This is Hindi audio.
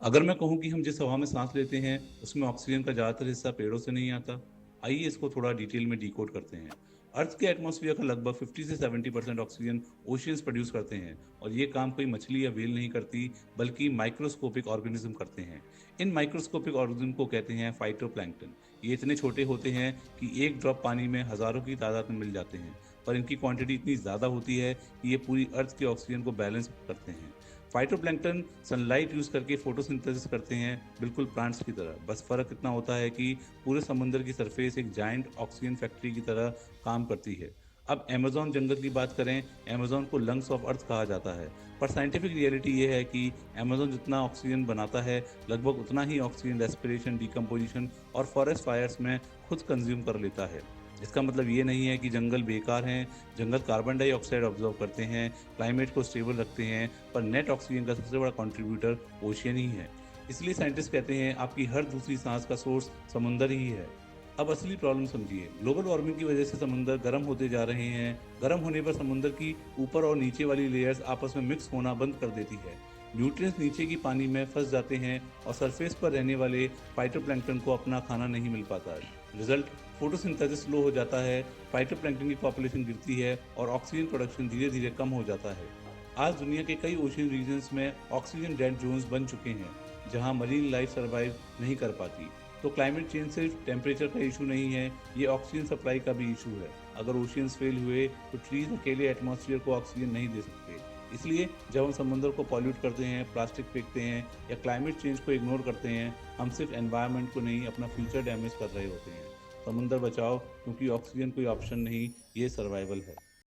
अगर मैं कहूँ कि हम जिस हवा में सांस लेते हैं उसमें ऑक्सीजन का ज़्यादातर हिस्सा पेड़ों से नहीं आता। आइए इसको थोड़ा डिटेल में डिकोड करते हैं। अर्थ के एटमॉस्फेयर का लगभग 50 से 70% ऑक्सीजन ओशियंस प्रोड्यूस करते हैं और ये काम कोई मछली या व्हेल नहीं करती, बल्कि माइक्रोस्कोपिक ऑर्गेनिज्म करते हैं। इन माइक्रोस्कोपिक ऑर्गेनिज्म को कहते हैं फाइटोप्लैंक्टन। ये इतने छोटे होते हैं कि एक ड्रॉप पानी में हजारों की तादाद में मिल जाते हैं, पर इनकी क्वांटिटी इतनी ज़्यादा होती है कि ये पूरी अर्थ के ऑक्सीजन को बैलेंस करते हैं। फाइटोप्लैंक्टन सनलाइट यूज़ करके फोटोसिंथेसिस करते हैं, बिल्कुल प्लांट्स की तरह। बस फ़र्क इतना होता है कि पूरे समुद्र की सरफेस एक जायंट ऑक्सीजन फैक्ट्री की तरह काम करती है। अब अमेज़न जंगल की बात करें, अमेज़न को लंग्स ऑफ अर्थ कहा जाता है, पर साइंटिफिक रियलिटी ये है कि अमेज़न जितना ऑक्सीजन बनाता है, लगभग उतना ही ऑक्सीजन रेस्पिरेशन, डिकम्पोजिशन और फॉरेस्ट फायर्स में खुद कंज़्यूम कर लेता है। इसका मतलब ये नहीं है कि जंगल बेकार हैं, जंगल कार्बन डाइऑक्साइड ऑब्जर्व करते हैं, क्लाइमेट को स्टेबल रखते हैं, पर नेट ऑक्सीजन का सबसे बड़ा कंट्रीब्यूटर ओशियन ही है। इसलिए साइंटिस्ट कहते हैं आपकी हर दूसरी सांस का सोर्स समुंदर ही है। अब असली प्रॉब्लम समझिए, ग्लोबल वार्मिंग की वजह से समुंदर गर्म होते जा रहे हैं। गर्म होने पर समुंदर की ऊपर और नीचे वाली लेयर्स आपस में मिक्स होना बंद कर देती है। न्यूट्रिएंट्स नीचे की पानी में फंस जाते हैं और सरफेस पर रहने वाले फाइटोप्लैंक्टन को अपना खाना नहीं मिल पाता। रिजल्ट, फोटोसिंथेसिस स्लो हो जाता है, फाइटोप्लैंक्टन की पॉपुलेशन गिरती है और ऑक्सीजन प्रोडक्शन धीरे धीरे कम हो जाता है। आज दुनिया के कई ओशियन रीजन्स में ऑक्सीजन डेड जोन्स बन चुके हैं, जहां मरीन लाइफ सर्वाइव नहीं कर पाती। तो क्लाइमेट चेंज सिर्फ टेम्परेचर का इशू नहीं है, ये ऑक्सीजन सप्लाई का भी इशू है। अगर ओशियंस फेल हुए तो ट्रीज अकेले एटमॉस्फेयर को ऑक्सीजन नहीं दे सकते। इसलिए जब हम समुद्र को पॉल्यूट करते हैं, प्लास्टिक फेंकते हैं या क्लाइमेट चेंज को इग्नोर करते हैं, हम सिर्फ एनवायरनमेंट को नहीं, अपना फ्यूचर डैमेज कर रहे होते हैं। समुद्र बचाओ, क्योंकि ऑक्सीजन कोई ऑप्शन नहीं, ये सर्वाइवल है।